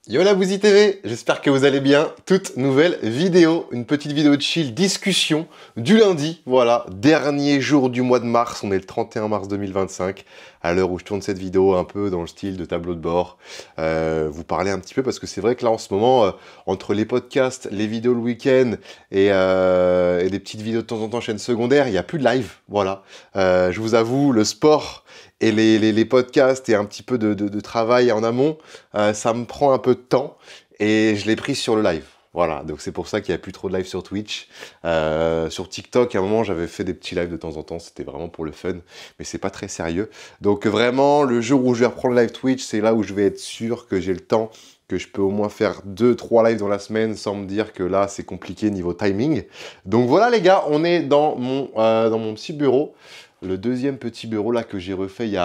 Yo la Bouzy TV, j'espère que vous allez bien. Toute nouvelle vidéo, une petite vidéo de chill, discussion du lundi, voilà, dernier jour du mois de mars, on est le 31 mars 2025, à l'heure où je tourne cette vidéo un peu dans le style de tableau de bord, vous parler un petit peu parce que c'est vrai que là en ce moment, entre les podcasts, les vidéos le week-end et des petites vidéos de temps en temps chaîne secondaire, il n'y a plus de live, voilà. Je vous avoue, le sport et les podcasts et un petit peu de travail en amont, ça me prend un peu de temps et je l'ai pris sur le live. Voilà, donc c'est pour ça qu'il n'y a plus trop de live sur Twitch. Sur TikTok, à un moment, j'avais fait des petits lives de temps en temps, c'était vraiment pour le fun, mais c'est pas très sérieux. Donc vraiment, le jour où je vais reprendre live Twitch, c'est là où je vais être sûr que j'ai le temps, que je peux au moins faire 2-3 lives dans la semaine sans me dire que là, c'est compliqué niveau timing. Donc voilà les gars, on est dans mon petit bureau. Le deuxième petit bureau là que j'ai refait il y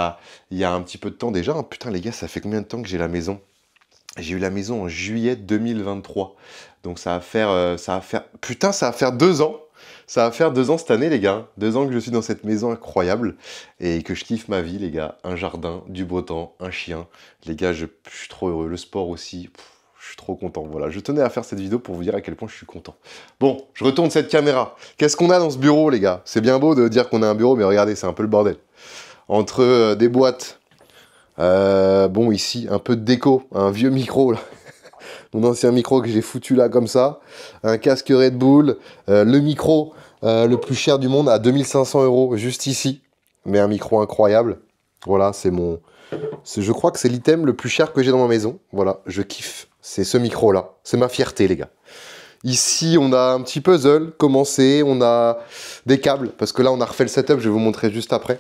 a un petit peu de temps déjà. Putain les gars, ça fait combien de temps que j'ai la maison? J'ai eu la maison en juillet 2023. Donc ça va faire... Putain, ça va faire 2 ans. Ça va faire 2 ans cette année les gars. 2 ans que je suis dans cette maison incroyable. Et que je kiffe ma vie les gars. Un jardin, du beau temps, un chien. Les gars, je suis trop heureux. Le sport aussi. Je suis trop content, voilà. Je tenais à faire cette vidéo pour vous dire à quel point je suis content. Bon, je retourne cette caméra. Qu'est-ce qu'on a dans ce bureau, les gars? C'est bien beau de dire qu'on a un bureau, mais regardez, c'est un peu le bordel. Entre des boîtes, bon, ici, un peu de déco, un vieux micro, là. Mon ancien micro que j'ai foutu là, comme ça. Un casque Red Bull. Le micro le plus cher du monde à 2500 €, juste ici. Mais un micro incroyable. Voilà, c'est mon... Je crois que c'est l'item le plus cher que j'ai dans ma maison. Voilà, je kiffe. C'est ce micro-là. C'est ma fierté, les gars. Ici, on a un petit puzzle commencé. On a des câbles. Parce que là, on a refait le setup. Je vais vous montrer juste après.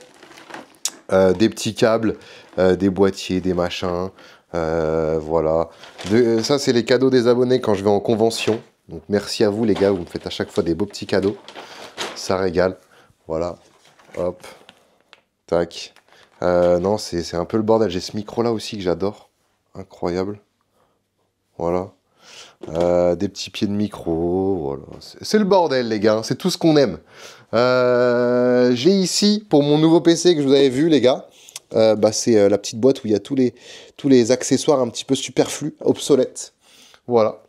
Des petits câbles, des boîtiers, des machins. Voilà. Ça, c'est les cadeaux des abonnés quand je vais en convention. Donc, merci à vous, les gars. Vous me faites à chaque fois des beaux petits cadeaux. Ça régale. Voilà. Hop. Tac. Non, c'est un peu le bordel. J'ai ce micro-là aussi que j'adore. Incroyable. Voilà. Des petits pieds de micro. Voilà. C'est le bordel, les gars. C'est tout ce qu'on aime. J'ai ici, pour mon nouveau PC que je vous avais vu, les gars, c'est la petite boîte où il y a tous les accessoires un petit peu superflus, obsolètes. Voilà.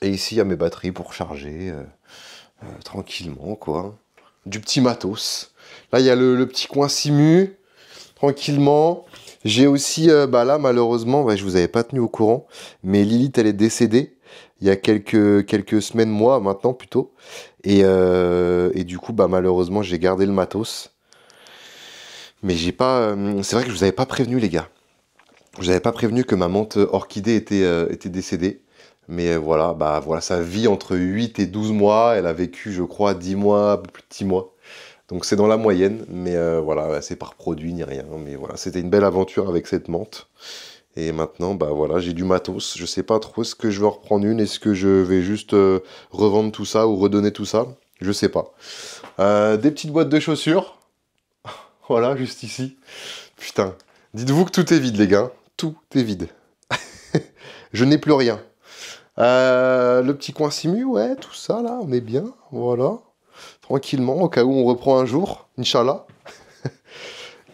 Et ici, il y a mes batteries pour charger tranquillement, quoi. Du petit matos. Là, il y a le petit coin simu. Tranquillement. J'ai aussi, là, malheureusement, je vous avais pas tenu au courant, mais Lilith, elle est décédée il y a quelques semaines, mois, maintenant, plutôt. Et du coup, malheureusement, j'ai gardé le matos. Mais j'ai pas... c'est vrai que je vous avais pas prévenu, les gars. Je vous avais pas prévenu que ma menthe orchidée était décédée. Mais voilà, voilà, ça vit entre 8 et 12 mois. Elle a vécu, je crois, 10 mois, un peu plus de 10 mois. Donc c'est dans la moyenne, mais voilà, c'est pas reproduit ni rien. Mais voilà, c'était une belle aventure avec cette menthe. Et maintenant, voilà, j'ai du matos. Je sais pas trop ce que je vais en reprendre une. Est-ce que je vais juste revendre tout ça ou redonner tout ça? Je sais pas. Des petites boîtes de chaussures. Voilà, juste ici. Putain. Dites-vous que tout est vide, les gars. Tout est vide. Je n'ai plus rien. Le petit coin simu, ouais, tout ça, là, on est bien. Voilà. Tranquillement, au cas où on reprend un jour, Inch'Allah.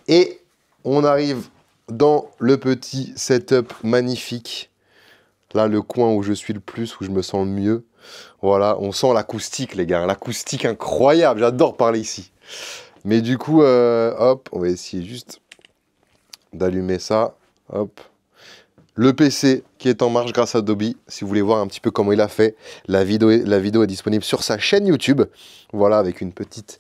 Et on arrive dans le petit setup magnifique. Là, le coin où je suis le plus, où je me sens le mieux. Voilà, on sent l'acoustique, les gars. L'acoustique incroyable, j'adore parler ici. Mais du coup, hop, on va essayer juste d'allumer ça. Hop. Le PC qui est en marche grâce à Adobe. Si vous voulez voir un petit peu comment il a fait, la vidéo est disponible sur sa chaîne YouTube. Voilà, avec une petite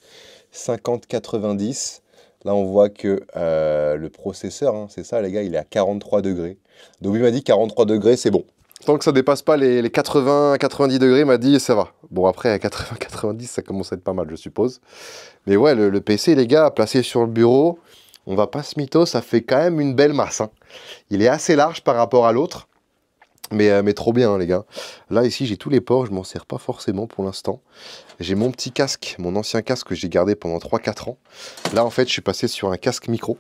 5090. Là, on voit que le processeur, hein, c'est ça les gars, il est à 43 degrés. Adobe m'a dit 43 degrés, c'est bon. Tant que ça dépasse pas les 80-90 degrés, il m'a dit ça va. Bon, après, à 80-90, ça commence à être pas mal, je suppose. Mais ouais, le PC, les gars, placé sur le bureau, on va pas se mytho, ça fait quand même une belle masse. Hein. Il est assez large par rapport à l'autre. Mais trop bien, hein, les gars. Là, ici, j'ai tous les ports. Je m'en sers pas forcément pour l'instant. J'ai mon petit casque, mon ancien casque que j'ai gardé pendant 3-4 ans. Là, en fait, je suis passé sur un casque micro.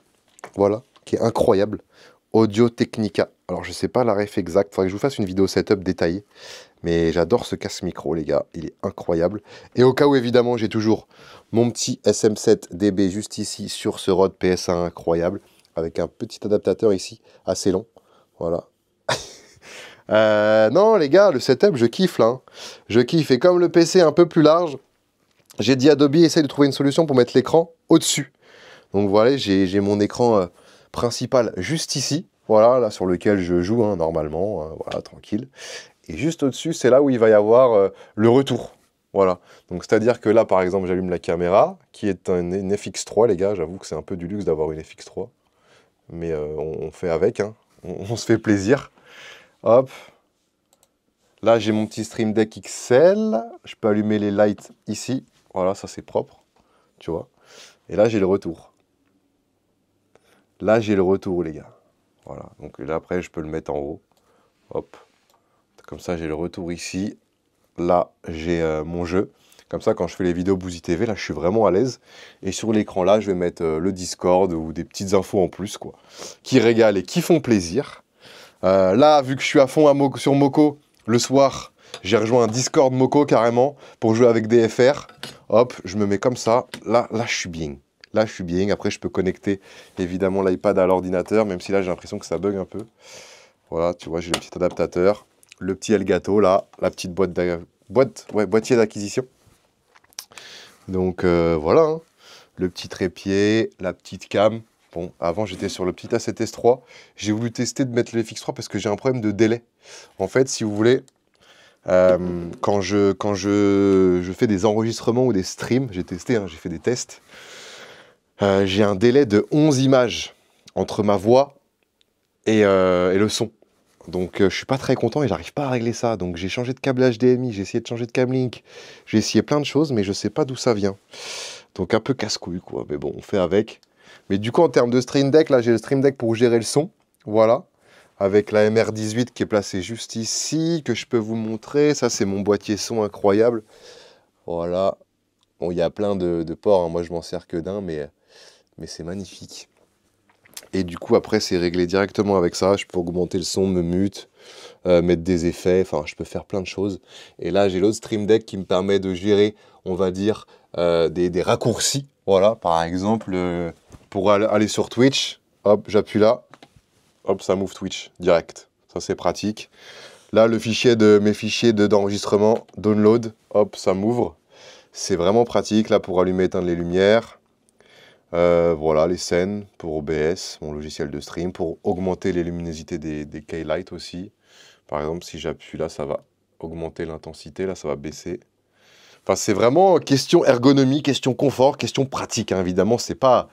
Voilà, qui est incroyable. Audio Technica. Alors, je sais pas la ref exacte. Faudrait que je vous fasse une vidéo setup détaillée. Mais j'adore ce casque micro, les gars. Il est incroyable. Et au cas où, évidemment, j'ai toujours mon petit SM7DB juste ici sur ce Rode PS1 incroyable. Avec un petit adaptateur ici, assez long. Voilà. Non, les gars, le setup, je kiffe, là. Hein. Je kiffe. Et comme le PC est un peu plus large, j'ai dit à Adobe, essaye de trouver une solution pour mettre l'écran au-dessus. Donc voilà, j'ai mon écran principal juste ici. Voilà, là, sur lequel je joue, hein, normalement. Voilà, tranquille. Et juste au-dessus, c'est là où il va y avoir le retour. Voilà. Donc, c'est-à-dire que là, par exemple, j'allume la caméra, qui est une FX3, les gars. J'avoue que c'est un peu du luxe d'avoir une FX3. Mais on fait avec, hein. On se fait plaisir. Hop. Là, j'ai mon petit Stream Deck XL. Je peux allumer les lights ici. Voilà, ça, c'est propre. Tu vois. Et là, j'ai le retour. Là, j'ai le retour, les gars. Voilà. Donc là, après, je peux le mettre en haut. Hop. Comme ça, j'ai le retour ici. Là, j'ai mon jeu. Comme ça, quand je fais les vidéos Bouzy TV, là, je suis vraiment à l'aise. Et sur l'écran, là, je vais mettre le Discord ou des petites infos en plus, quoi. Qui régalent et qui font plaisir. Là, vu que je suis à fond sur Moko, le soir, j'ai rejoint un Discord Moko, carrément, pour jouer avec des FR. Hop, je me mets comme ça. Là, je suis bien. Là, je suis bien. Après, je peux connecter, évidemment, l'iPad à l'ordinateur, même si là, j'ai l'impression que ça bug un peu. Voilà, tu vois, j'ai le petit adaptateur. Le petit Elgato, là, la petite boîtier d'acquisition. Donc, voilà, hein. Le petit trépied, la petite cam. Bon, avant, j'étais sur le petit A7S3. J'ai voulu tester de mettre le FX3 parce que j'ai un problème de délai. En fait, si vous voulez, quand je fais des enregistrements ou des streams, j'ai testé, hein, j'ai fait des tests, j'ai un délai de 11 images entre ma voix et le son. Donc je suis pas très content et j'arrive pas à régler ça. Donc j'ai changé de câble HDMI, j'ai essayé de changer de Camlink, j'ai essayé plein de choses, mais je sais pas d'où ça vient. Donc un peu casse-couille, quoi. Mais bon, on fait avec. Mais du coup, en termes de Stream Deck, là j'ai le Stream Deck pour gérer le son. Voilà. Avec la MR18 qui est placée juste ici, que je peux vous montrer. Ça, c'est mon boîtier son incroyable. Voilà. Bon, il y a plein de ports, hein. Moi je m'en sers que d'un, mais c'est magnifique. Et du coup, après, c'est réglé directement avec ça. Je peux augmenter le son, me mute, mettre des effets. Enfin, je peux faire plein de choses. Et là, j'ai l'autre Stream Deck qui me permet de gérer, on va dire, des raccourcis. Voilà, par exemple, pour aller sur Twitch, hop, j'appuie là. Hop, ça m'ouvre Twitch direct. Ça, c'est pratique. Là, mes fichiers d'enregistrement, download, hop, ça m'ouvre. C'est vraiment pratique, là, pour allumer et éteindre les lumières. Voilà, les scènes pour OBS, mon logiciel de stream, pour augmenter les luminosités des keylights aussi. Par exemple, si j'appuie là, ça va augmenter l'intensité, là, ça va baisser. Enfin, c'est vraiment question ergonomie, question confort, question pratique, hein, évidemment, c'est pas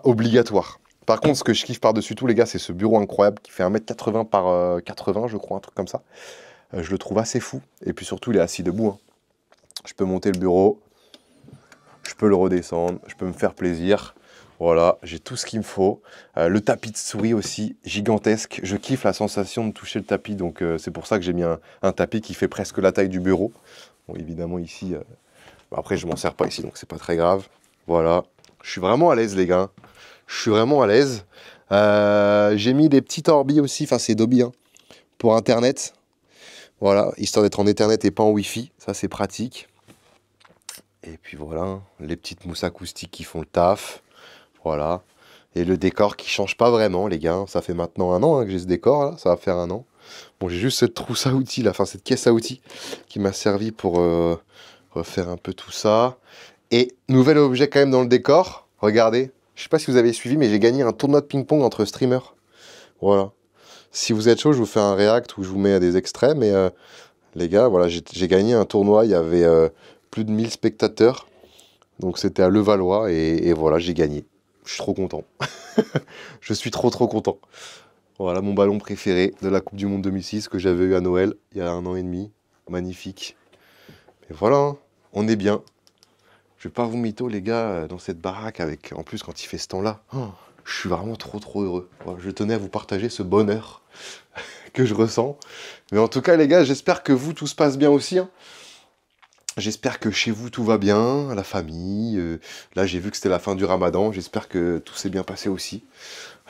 obligatoire. Par contre, ce que je kiffe par-dessus tout, les gars, c'est ce bureau incroyable qui fait 1m80 par 80, je crois, un truc comme ça. Je le trouve assez fou. Et puis surtout, il est assis debout, hein. Je peux monter le bureau. Je peux le redescendre, je peux me faire plaisir. Voilà, j'ai tout ce qu'il me faut. Le tapis de souris aussi, gigantesque. Je kiffe la sensation de toucher le tapis, donc c'est pour ça que j'ai mis un tapis qui fait presque la taille du bureau. Bon, évidemment, ici, après, je m'en sers pas ici, donc c'est pas très grave. Voilà, je suis vraiment à l'aise, les gars. Je suis vraiment à l'aise. J'ai mis des petites orbis aussi, enfin, c'est Dobby, hein, pour Internet. Voilà, histoire d'être en Ethernet et pas en Wi-Fi. Ça, c'est pratique. Et puis voilà, les petites mousses acoustiques qui font le taf. Voilà. Et le décor qui change pas vraiment, les gars. Ça fait maintenant 1 an, hein, que j'ai ce décor, là. Ça va faire 1 an. Bon, j'ai juste cette trousse à outils, là, enfin cette caisse à outils, qui m'a servi pour refaire un peu tout ça. Et nouvel objet quand même dans le décor. Regardez. Je sais pas si vous avez suivi, mais j'ai gagné un tournoi de ping-pong entre streamers. Voilà. Si vous êtes chaud, je vous fais un react où je vous mets des extraits. Mais les gars, voilà, j'ai gagné un tournoi. Il y avait plus de 1000 spectateurs. Donc c'était à Levallois et voilà, j'ai gagné. Je suis trop content. Je suis trop content. Voilà mon ballon préféré de la Coupe du Monde 2006 que j'avais eu à Noël il y a 1 an et demi. Magnifique. Et voilà, hein, on est bien. Je vais pas vous mytho les gars dans cette baraque avec, en plus quand il fait ce temps-là. Oh, je suis vraiment trop heureux. Voilà, je tenais à vous partager ce bonheur que je ressens. Mais en tout cas les gars, j'espère que vous tout se passe bien aussi, hein. J'espère que chez vous tout va bien, la famille. Là, j'ai vu que c'était la fin du ramadan. J'espère que tout s'est bien passé aussi.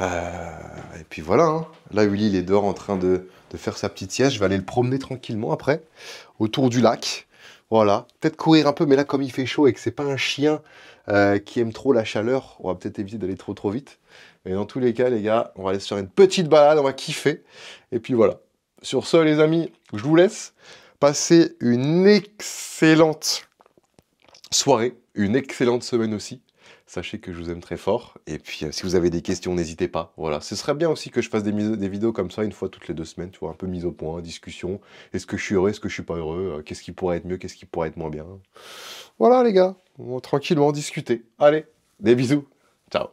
Et puis voilà, hein. Là, Uli, il est dehors en train de faire sa petite sieste. Je vais aller le promener tranquillement après, autour du lac. Voilà. Peut-être courir un peu, mais là, comme il fait chaud et que c'est pas un chien qui aime trop la chaleur, on va peut-être éviter d'aller trop vite. Mais dans tous les cas, les gars, on va aller se faire une petite balade, on va kiffer. Et puis voilà. Sur ce, les amis, je vous laisse. Passez une excellente soirée, une excellente semaine aussi. Sachez que je vous aime très fort. Et puis, si vous avez des questions, n'hésitez pas. Voilà, ce serait bien aussi que je fasse des vidéos comme ça, une fois toutes les 2 semaines, tu vois, un peu mise au point, discussion. Est-ce que je suis heureux, est-ce que je suis pas heureux, qu'est-ce qui pourrait être mieux, qu'est-ce qui pourrait être moins bien. Voilà, les gars, on va tranquillement discuter. Allez, des bisous. Ciao.